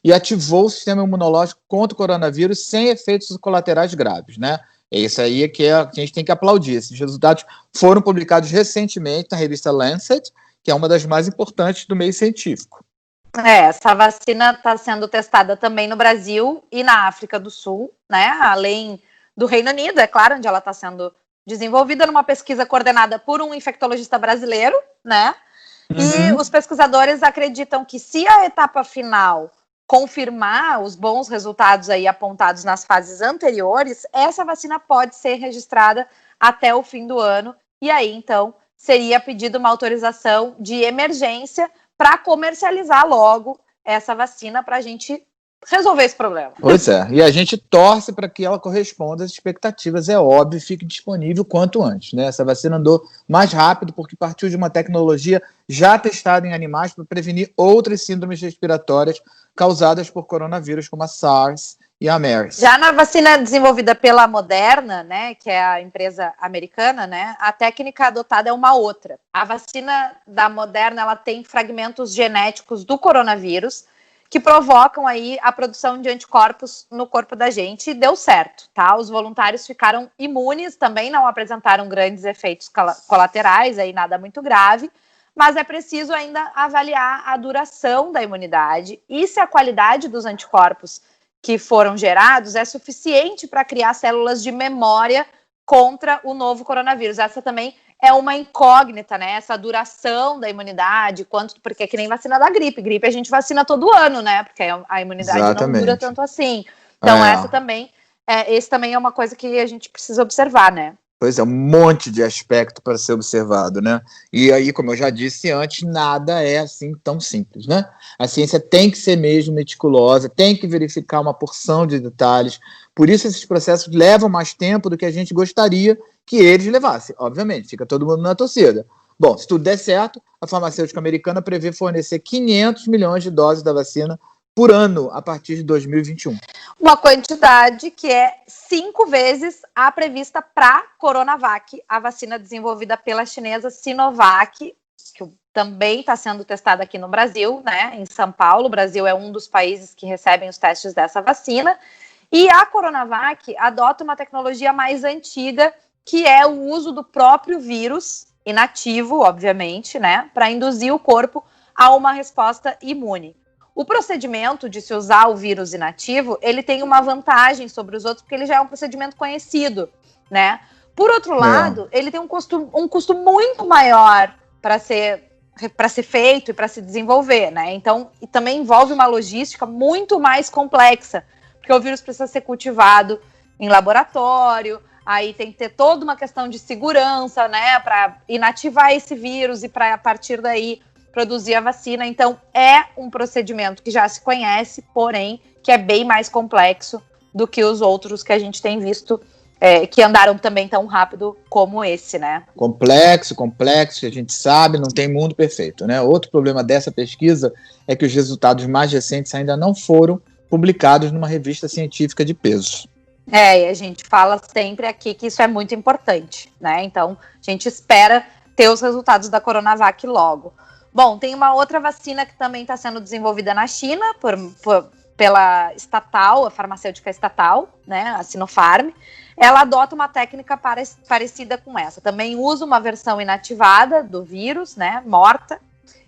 E: e ativou o sistema imunológico contra o coronavírus sem efeitos colaterais graves, né? É isso aí que a gente tem que aplaudir. Esses resultados foram publicados recentemente na revista Lancet, que é uma das mais importantes do meio científico.
D: Essa vacina está sendo testada também no Brasil e na África do Sul, né? Além do Reino Unido, é claro, onde ela está sendo desenvolvida numa pesquisa coordenada por um infectologista brasileiro, né? E os pesquisadores acreditam que se a etapa final confirmar os bons resultados aí apontados nas fases anteriores, essa vacina pode ser registrada até o fim do ano, e aí, então, seria pedida uma autorização de emergência para comercializar logo essa vacina para a gente resolver esse problema.
E: Pois é, e a gente torce para que ela corresponda às expectativas, é óbvio, fique disponível quanto antes, né? Essa vacina andou mais rápido porque partiu de uma tecnologia já testada em animais para prevenir outras síndromes respiratórias causadas por coronavírus, como a SARS e a MERS.
D: Já na vacina desenvolvida pela Moderna, né, que é a empresa americana, né, a técnica adotada é uma outra. A vacina da Moderna, ela tem fragmentos genéticos do coronavírus que provocam aí a produção de anticorpos no corpo da gente, e deu certo, tá? Os voluntários ficaram imunes, também não apresentaram grandes efeitos colaterais, aí nada muito grave, mas é preciso ainda avaliar a duração da imunidade e se a qualidade dos anticorpos que foram gerados é suficiente para criar células de memória contra o novo coronavírus. Essa também é uma incógnita, né? Essa duração da imunidade, porque é que nem vacina da gripe. Gripe a gente vacina todo ano, né? Porque a imunidade não dura tanto assim. Então, esse também é uma coisa que a gente precisa observar, né?
E: Pois é, um monte de aspecto para ser observado, né? E aí, como eu já disse antes, nada é assim tão simples, né? A ciência tem que ser mesmo meticulosa, tem que verificar uma porção de detalhes. Por isso, esses processos levam mais tempo do que a gente gostaria que eles levassem. Obviamente, fica todo mundo na torcida. Bom, se tudo der certo, a farmacêutica americana prevê fornecer 500 milhões de doses da vacina por ano a partir de 2021.
D: Uma quantidade que é 5 vezes a prevista para Coronavac, a vacina desenvolvida pela chinesa Sinovac, que também está sendo testada aqui no Brasil, né, em São Paulo. O Brasil é um dos países que recebem os testes dessa vacina. E a Coronavac adota uma tecnologia mais antiga, que é o uso do próprio vírus, inativo, obviamente, né, para induzir o corpo a uma resposta imune. O procedimento de se usar o vírus inativo, ele tem uma vantagem sobre os outros, porque ele já é um procedimento conhecido, né? Por outro lado, ele tem um custo muito maior para ser feito e para se desenvolver, né? Então, e também envolve uma logística muito mais complexa, porque o vírus precisa ser cultivado em laboratório, aí tem que ter toda uma questão de segurança, né, para inativar esse vírus e para, a partir daí, produzir a vacina. Então, é um procedimento que já se conhece, porém, que é bem mais complexo do que os outros que a gente tem visto, que andaram também tão rápido como esse, né?
E: Complexo, que a gente sabe, não tem mundo perfeito, né? Outro problema dessa pesquisa é que os resultados mais recentes ainda não foram publicados numa revista científica de peso.
D: E a gente fala sempre aqui que isso é muito importante, né? Então, a gente espera ter os resultados da Coronavac logo. Bom, tem uma outra vacina que também está sendo desenvolvida na China pela estatal, a farmacêutica estatal, né, a Sinopharm. Ela adota uma técnica parecida com essa. Também usa uma versão inativada do vírus, né, morta.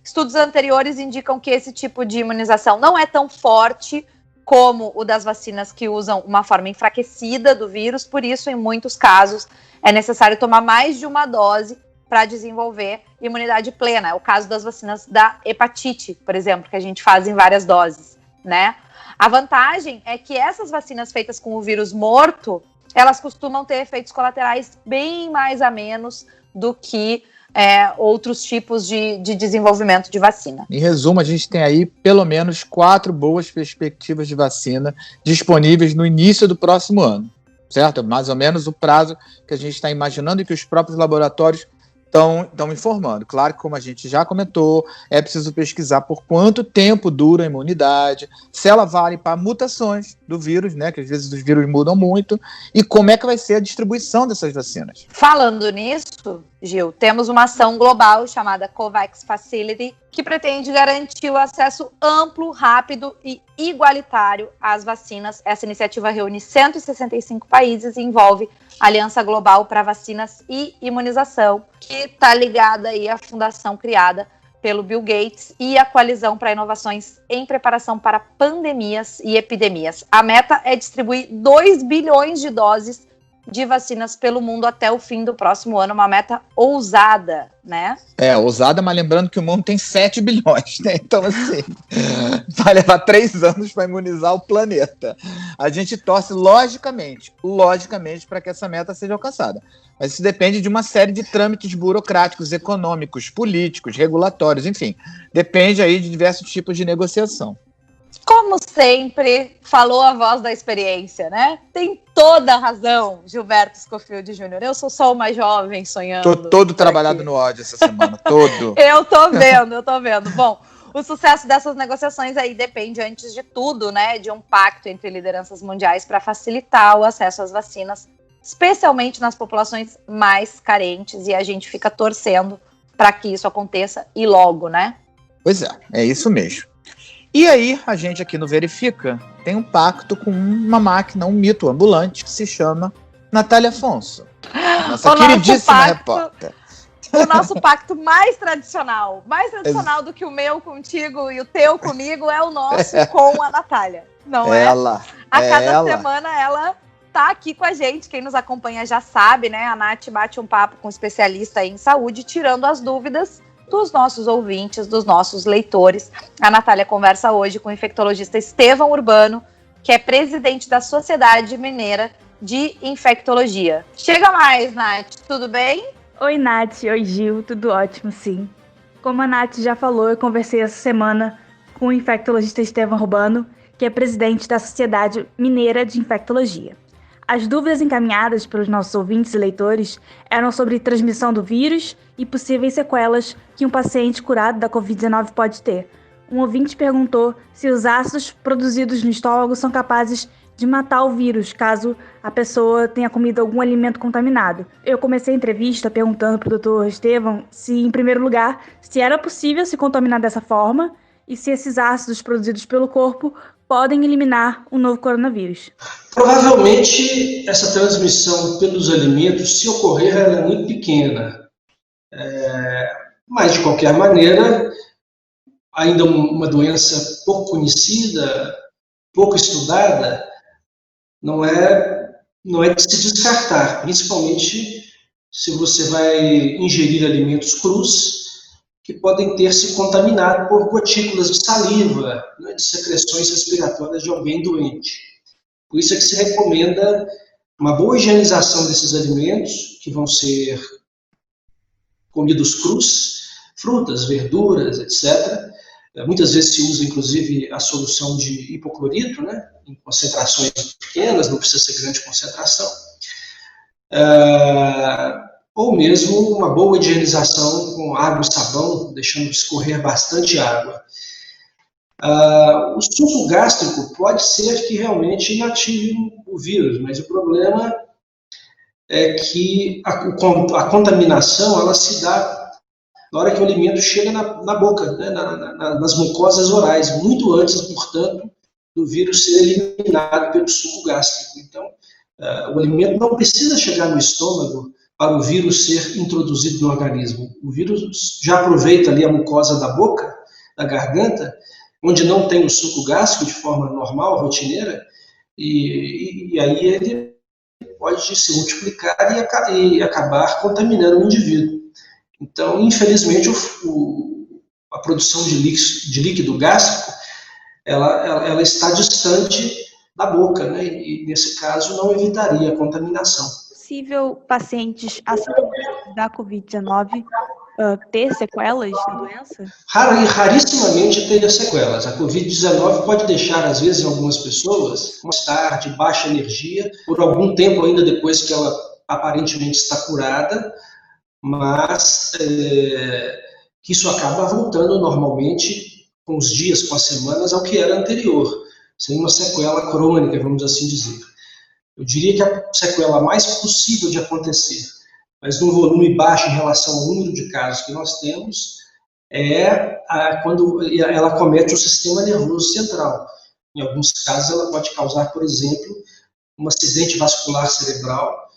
D: Estudos anteriores indicam que esse tipo de imunização não é tão forte como o das vacinas que usam uma forma enfraquecida do vírus. Por isso, em muitos casos, é necessário tomar mais de uma dose para desenvolver imunidade plena. É o caso das vacinas da hepatite, por exemplo, que a gente faz em várias doses, né? A vantagem é que essas vacinas feitas com o vírus morto, elas costumam ter efeitos colaterais bem mais a menos do que outros tipos de desenvolvimento de vacina.
E: Em resumo, a gente tem aí pelo menos 4 boas perspectivas de vacina disponíveis no início do próximo ano, certo? Mais ou menos o prazo que a gente está imaginando e que os próprios laboratórios estão informando. Claro que, como a gente já comentou, é preciso pesquisar por quanto tempo dura a imunidade, se ela vale para mutações do vírus, né, que às vezes os vírus mudam muito, e como é que vai ser a distribuição dessas vacinas.
D: Falando nisso, Gil, temos uma ação global chamada COVAX Facility, que pretende garantir o acesso amplo, rápido e igualitário às vacinas. Essa iniciativa reúne 165 países e envolve a Aliança Global para Vacinas e Imunização, que está ligada aí à fundação criada pelo Bill Gates e a Coalizão para Inovações em Preparação para Pandemias e Epidemias. A meta é distribuir 2 bilhões de doses de vacinas pelo mundo até o fim do próximo ano, uma meta ousada, né?
E: Ousada, mas lembrando que o mundo tem 7 bilhões, né? Então, assim, vai levar 3 anos para imunizar o planeta. A gente torce, logicamente, para que essa meta seja alcançada. Mas isso depende de uma série de trâmites burocráticos, econômicos, políticos, regulatórios, enfim. Depende aí de diversos tipos de negociação.
D: Como sempre, falou a voz da experiência, né? Tem toda a razão, Gilberto Scofield Jr. Eu sou só uma jovem sonhando.
E: Tô todo trabalhado no ódio essa semana, todo.
D: Eu tô vendo. Bom, o sucesso dessas negociações aí depende, antes de tudo, né, de um pacto entre lideranças mundiais para facilitar o acesso às vacinas, especialmente nas populações mais carentes, e a gente fica torcendo para que isso aconteça e logo, né?
E: Pois é isso mesmo. E aí, a gente aqui no Verifica tem um pacto com uma máquina, um mito ambulante, que se chama Natália Afonso. Nossa queridíssima repórter.
D: O nosso pacto mais tradicional do que o meu contigo e o teu comigo, é o nosso com a Natália. Não é? A cada semana ela tá aqui com a gente. Quem nos acompanha já sabe, né? A Nath bate um papo com um especialista em saúde, tirando as dúvidas dos nossos ouvintes, dos nossos leitores. A Natália conversa hoje com o infectologista Estevão Urbano, que é presidente da Sociedade Mineira de Infectologia. Chega mais, Nath, tudo bem?
B: Oi, Nath. Oi, Gil. Tudo ótimo, sim. Como a Nath já falou, eu conversei essa semana com o infectologista Estevão Urbano, que é presidente da Sociedade Mineira de Infectologia. As dúvidas encaminhadas pelos nossos ouvintes e leitores eram sobre transmissão do vírus e possíveis sequelas que um paciente curado da Covid-19 pode ter. Um ouvinte perguntou se os ácidos produzidos no estômago são capazes de matar o vírus, caso a pessoa tenha comido algum alimento contaminado. Eu comecei a entrevista perguntando para o Dr. Estevão se, em primeiro lugar, se era possível se contaminar dessa forma e se esses ácidos produzidos pelo corpo podem eliminar o novo coronavírus.
F: Provavelmente, essa transmissão pelos alimentos, se ocorrer, ela é muito pequena. Mas, de qualquer maneira, ainda uma doença pouco conhecida, pouco estudada, não é de se descartar, principalmente se você vai ingerir alimentos crus que podem ter se contaminado por gotículas de saliva, né, de secreções respiratórias de alguém doente. Por isso é que se recomenda uma boa higienização desses alimentos, que vão ser comidos crus, frutas, verduras, etc. Muitas vezes se usa, inclusive, a solução de hipoclorito, né, em concentrações pequenas, não precisa ser grande concentração. Ou mesmo uma boa higienização com água e sabão, deixando escorrer bastante água. O suco gástrico pode ser que realmente inative o vírus, mas o problema é que a contaminação ela se dá na hora que o alimento chega na boca, né, nas mucosas orais, muito antes, portanto, do vírus ser eliminado pelo suco gástrico. Então, o alimento não precisa chegar no estômago para o vírus ser introduzido no organismo. O vírus já aproveita ali a mucosa da boca, da garganta, onde não tem o suco gástrico de forma normal, rotineira, e aí ele pode se multiplicar e acabar contaminando o indivíduo. Então, infelizmente, a produção de líquido gástrico, ela está distante da boca, né? E nesse caso não evitaria a contaminação.
B: É possível pacientes assintomáticos da Covid-19 ter sequelas da doença?
F: Rarissimamente ter sequelas. A Covid-19 pode deixar, às vezes, em algumas pessoas, um estar de baixa energia, por algum tempo ainda depois que ela aparentemente está curada, mas que isso acaba voltando normalmente com os dias, com as semanas, ao que era anterior, sem uma sequela crônica, vamos assim dizer. Eu diria que a sequela mais possível de acontecer, mas num volume baixo em relação ao número de casos que nós temos, é quando ela comete o sistema nervoso central. Em alguns casos, ela pode causar, por exemplo, um acidente vascular cerebral,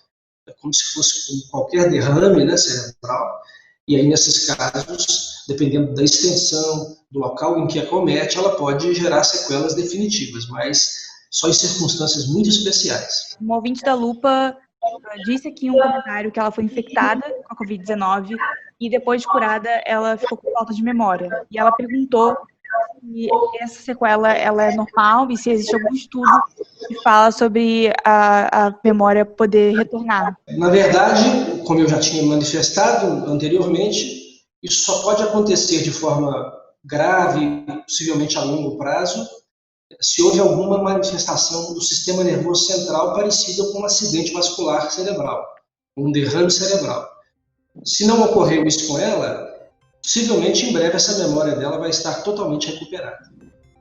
F: como se fosse qualquer derrame, né, cerebral, e aí nesses casos, dependendo da extensão, do local em que acomete, ela pode gerar sequelas definitivas, mas só em circunstâncias muito especiais.
B: Uma ouvinte da Lupa disse aqui um comentário que ela foi infectada com a Covid-19 e depois de curada ela ficou com falta de memória. E ela perguntou se essa sequela ela é normal e se existe algum estudo que fala sobre a memória poder retornar.
F: Na verdade, como eu já tinha manifestado anteriormente, isso só pode acontecer de forma grave, possivelmente a longo prazo, se houve alguma manifestação do sistema nervoso central parecida com um acidente vascular cerebral, um derrame cerebral. Se não ocorreu isso com ela, possivelmente em breve essa memória dela vai estar totalmente recuperada.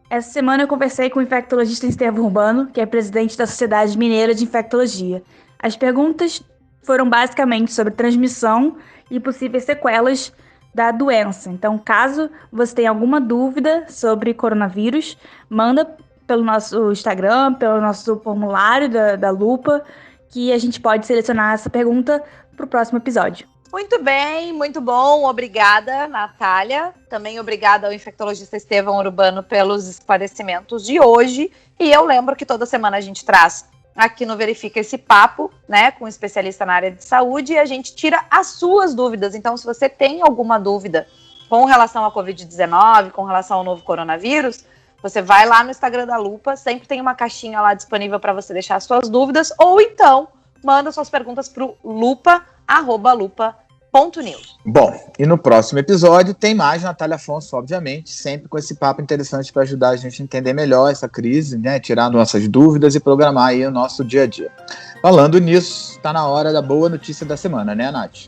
B: Essa semana eu conversei com o infectologista Estevão Urbano, que é presidente da Sociedade Mineira de Infectologia. As perguntas foram basicamente sobre transmissão e possíveis sequelas da doença. Então, caso você tenha alguma dúvida sobre coronavírus, manda pelo nosso Instagram, pelo nosso formulário da Lupa, que a gente pode selecionar essa pergunta para o próximo episódio.
D: Muito bem, muito bom. Obrigada, Natália. Também obrigada ao infectologista Estevão Urbano pelos esclarecimentos de hoje. E eu lembro que toda semana a gente traz aqui no Verifica esse papo, né, com um especialista na área de saúde, e a gente tira as suas dúvidas. Então, se você tem alguma dúvida com relação à Covid-19, com relação ao novo coronavírus, você vai lá no Instagram da Lupa, sempre tem uma caixinha lá disponível para você deixar as suas dúvidas, ou então manda suas perguntas para o lupa@lupa.com.br. verifica.news.
E: Bom, e no próximo episódio tem mais Natália Afonso, obviamente, sempre com esse papo interessante para ajudar a gente a entender melhor essa crise, né, tirar nossas dúvidas e programar aí o nosso dia a dia. Falando nisso, está na hora da boa notícia da semana, né, Nath?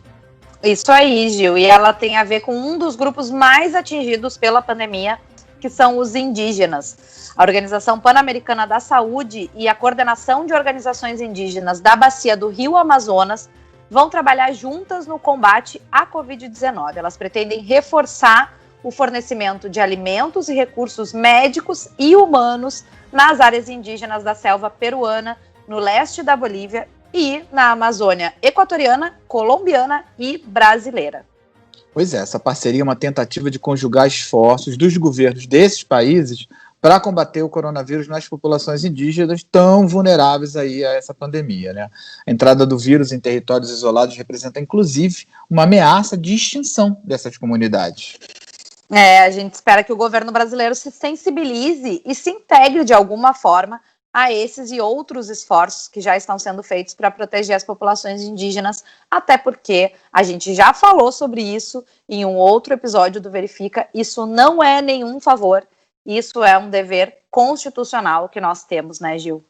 D: Isso aí, Gil, e ela tem a ver com um dos grupos mais atingidos pela pandemia, que são os indígenas. A Organização Pan-Americana da Saúde e a Coordenação de Organizações Indígenas da Bacia do Rio Amazonas vão trabalhar juntas no combate à Covid-19. Elas pretendem reforçar o fornecimento de alimentos e recursos médicos e humanos nas áreas indígenas da selva peruana, no leste da Bolívia e na Amazônia equatoriana, colombiana e brasileira.
E: Pois é, essa parceria é uma tentativa de conjugar esforços dos governos desses países para combater o coronavírus nas populações indígenas tão vulneráveis aí a essa pandemia, né? A entrada do vírus em territórios isolados representa, inclusive, uma ameaça de extinção dessas comunidades.
D: A gente espera que o governo brasileiro se sensibilize e se integre de alguma forma a esses e outros esforços que já estão sendo feitos para proteger as populações indígenas, até porque a gente já falou sobre isso em um outro episódio do Verifica. Isso não é nenhum favor, isso é um dever constitucional que nós temos, né, Gil?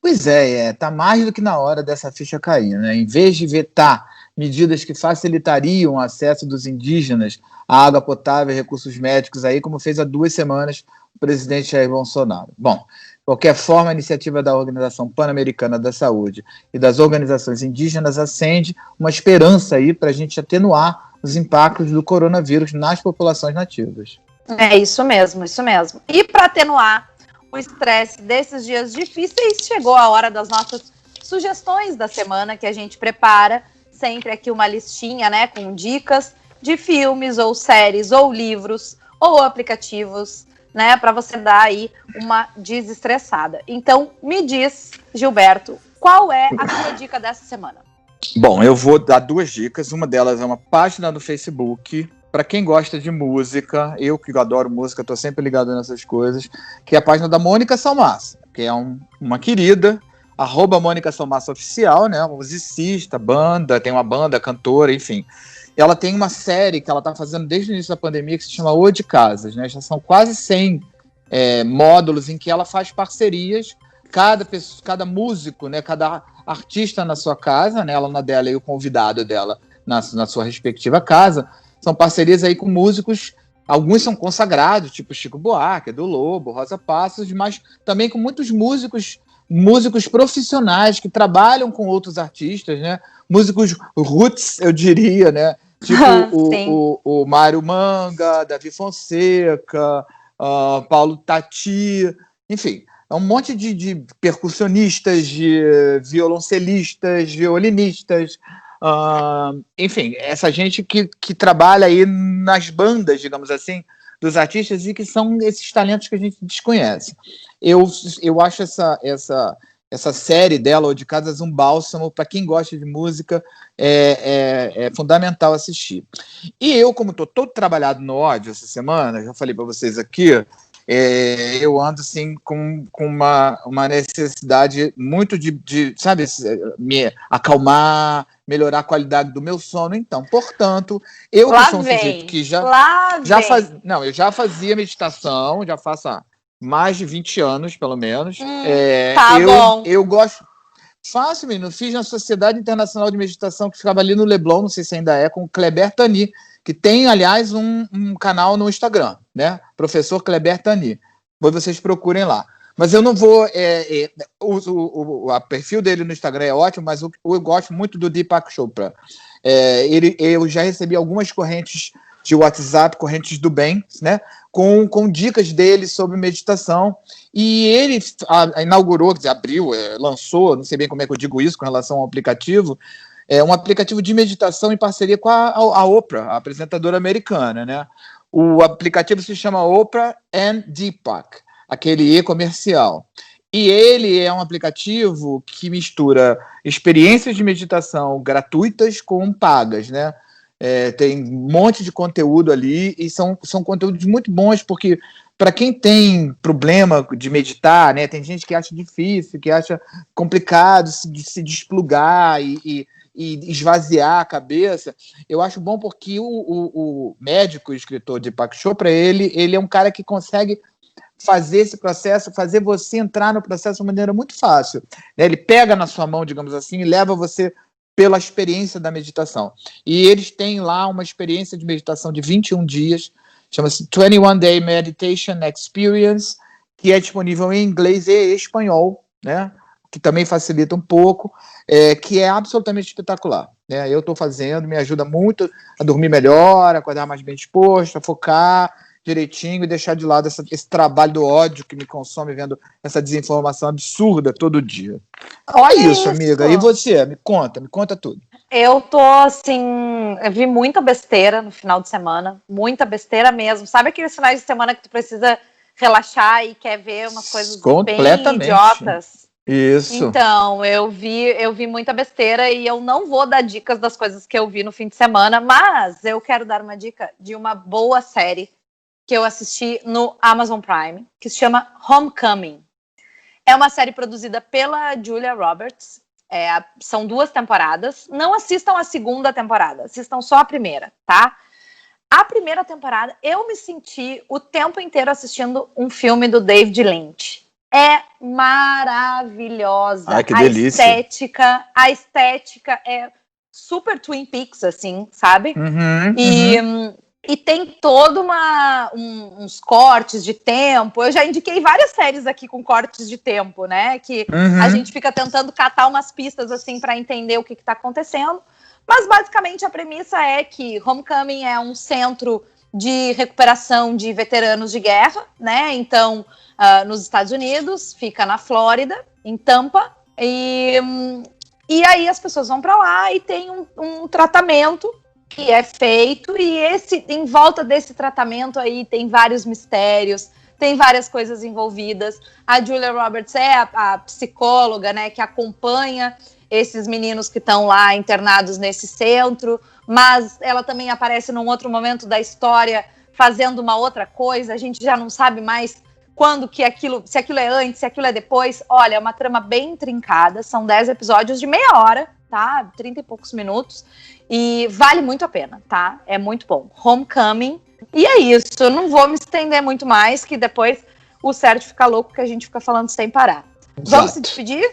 E: Pois é, tá mais do que na hora dessa ficha cair, né? Em vez de vetar medidas que facilitariam o acesso dos indígenas à água potável e recursos médicos aí, como fez há 2 semanas o presidente Jair Bolsonaro. Bom, de qualquer forma, a iniciativa da Organização Pan-Americana da Saúde e das organizações indígenas acende uma esperança aí para a gente atenuar os impactos do coronavírus nas populações nativas.
D: É isso mesmo, isso mesmo. E para atenuar o estresse desses dias difíceis, chegou a hora das nossas sugestões da semana, que a gente prepara sempre aqui uma listinha, né, com dicas de filmes ou séries ou livros ou aplicativos, né, para você dar aí uma desestressada. Então, me diz, Gilberto, qual é a sua dica dessa semana?
E: Bom, eu vou dar 2 dicas. Uma delas é uma página no Facebook, para quem gosta de música, eu que adoro música, estou sempre ligado nessas coisas, que é a página da Mônica Salmassa, que é uma querida, @Mônica Salmassa Oficial, né, musicista, banda, tem uma banda, cantora, enfim. Ela tem uma série que ela está fazendo desde o início da pandemia que se chama O de Casas, né? Já são quase 100 módulos em que ela faz parcerias, cada músico, né? Cada artista na sua casa, né? Ela na dela e o convidado dela na sua respectiva casa, são parcerias aí com músicos, alguns são consagrados, tipo Chico Buarque, do Lobo, Rosa Passos, mas também com muitos músicos profissionais que trabalham com outros artistas, né? Músicos roots, eu diria, né? Tipo o Mário Manga, Davi Fonseca, Paulo Tati, enfim, é um monte de percussionistas, de violoncelistas, violinistas, enfim, essa gente que trabalha aí nas bandas, digamos assim, dos artistas e que são esses talentos que a gente desconhece. Eu acho essa série dela, O de Casas, um bálsamo para quem gosta de música, é fundamental assistir. E eu, como estou todo trabalhado no ódio essa semana, já falei para vocês aqui, eu ando assim com uma necessidade muito de, sabe, me acalmar, melhorar a qualidade do meu sono. Então, portanto, eu que sou um sujeito que eu já fazia meditação, já faço há mais de 20 anos, pelo menos.
D: Bom.
E: Eu gosto. Faço, menino. Fiz na Sociedade Internacional de Meditação, que ficava ali no Leblon, não sei se ainda é, com o Kleber Tani, que tem, aliás, um canal no Instagram, né? Professor Kleber Tani. Depois vocês procurem lá. Mas eu não vou... o perfil dele no Instagram é ótimo, mas eu gosto muito do Deepak Chopra. Eu já recebi algumas correntes de WhatsApp, correntes do bem, né? Com dicas dele sobre meditação. E ele inaugurou, quer dizer, lançou, não sei bem como é que eu digo isso com relação ao aplicativo, um aplicativo de meditação em parceria com a Oprah, a apresentadora americana, né? O aplicativo se chama Oprah and Deepak, aquele e-comercial. E ele é um aplicativo que mistura experiências de meditação gratuitas com pagas, né? Tem um monte de conteúdo ali e são conteúdos muito bons porque para quem tem problema de meditar, né? Tem gente que acha difícil, que acha complicado de se desplugar e esvaziar a cabeça. Eu acho bom porque o médico e escritor Deepak Chopra, ele é um cara que consegue fazer esse processo, fazer você entrar no processo de uma maneira muito fácil, né? Ele pega na sua mão, digamos assim, e leva você pela experiência da meditação. E eles têm lá uma experiência de meditação de 21 dias, chama-se 21 Day Meditation Experience, que é disponível em inglês e espanhol, né? Que também facilita um pouco, que é absolutamente espetacular, né? Eu estou fazendo, me ajuda muito a dormir melhor, a acordar mais bem disposto, a focar direitinho e deixar de lado esse trabalho do ódio que me consome vendo essa desinformação absurda todo dia. Olha isso, amiga. E você? Me conta tudo.
D: Eu tô, assim, eu vi muita besteira no final de semana, muita besteira mesmo. Sabe aqueles finais de semana que tu precisa relaxar e quer ver umas coisas bem idiotas?
E: Isso.
D: Então, eu vi muita besteira e eu não vou dar dicas das coisas que eu vi no fim de semana, mas eu quero dar uma dica de uma boa série que eu assisti no Amazon Prime, que se chama Homecoming. É uma série produzida pela Julia Roberts. São 2 temporadas. Não assistam a segunda temporada, assistam só a primeira, tá? A primeira temporada, eu me senti o tempo inteiro assistindo um filme do David Lynch. É maravilhosa.
E: Ai, que delícia.
D: A estética é super Twin Peaks, assim, sabe? E tem todo uns cortes de tempo. Eu já indiquei várias séries aqui com cortes de tempo, né? Que a gente fica tentando catar umas pistas, assim, para entender o que está acontecendo. Mas, basicamente, a premissa é que Homecoming é um centro de recuperação de veteranos de guerra, né? Então, nos Estados Unidos, fica na Flórida, em Tampa. E aí as pessoas vão para lá e tem um tratamento que é feito, e em volta desse tratamento aí tem vários mistérios, tem várias coisas envolvidas. A Julia Roberts é a psicóloga, né, que acompanha esses meninos que estão lá internados nesse centro, mas ela também aparece num outro momento da história fazendo uma outra coisa. A gente já não sabe mais quando que se aquilo é antes, se aquilo é depois. Olha, é uma trama bem intrincada, são 10 episódios de meia hora, tá? 30 e poucos minutos. E vale muito a pena, tá? É muito bom. Homecoming. E é isso. Eu não vou me estender muito mais, que depois o Sérgio fica louco que a gente fica falando sem parar.
E: Exato.
D: Vamos se despedir?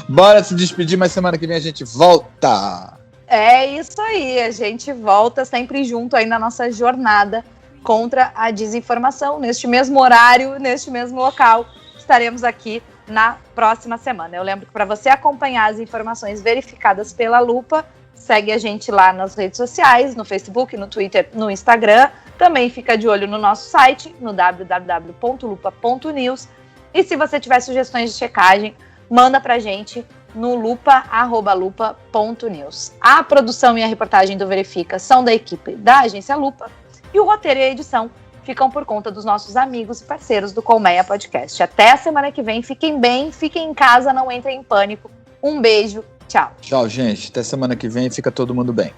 E: Bora se despedir, mas semana que vem a gente volta.
D: É isso aí. A gente volta sempre junto aí na nossa jornada contra a desinformação. Neste mesmo horário, neste mesmo local, estaremos aqui na próxima semana. Eu lembro que para você acompanhar as informações verificadas pela Lupa, segue a gente lá nas redes sociais, no Facebook, no Twitter, no Instagram. Também fica de olho no nosso site, no www.lupa.news. E se você tiver sugestões de checagem, manda pra gente no lupa@lupa.news. A produção e a reportagem do Verifica são da equipe da Agência Lupa e o roteiro e a edição ficam por conta dos nossos amigos e parceiros do Colmeia Podcast. Até a semana que vem. Fiquem bem, fiquem em casa, não entrem em pânico. Um beijo, tchau.
E: Tchau, gente. Até semana que vem. Fica todo mundo bem.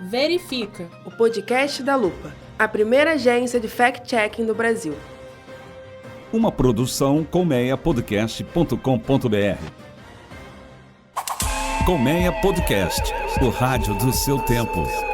C: Verifica, o podcast da Lupa, a primeira agência de fact-checking do Brasil.
A: Uma produção colmeiapodcast.com.br. Colmeia Podcast, o rádio do seu tempo.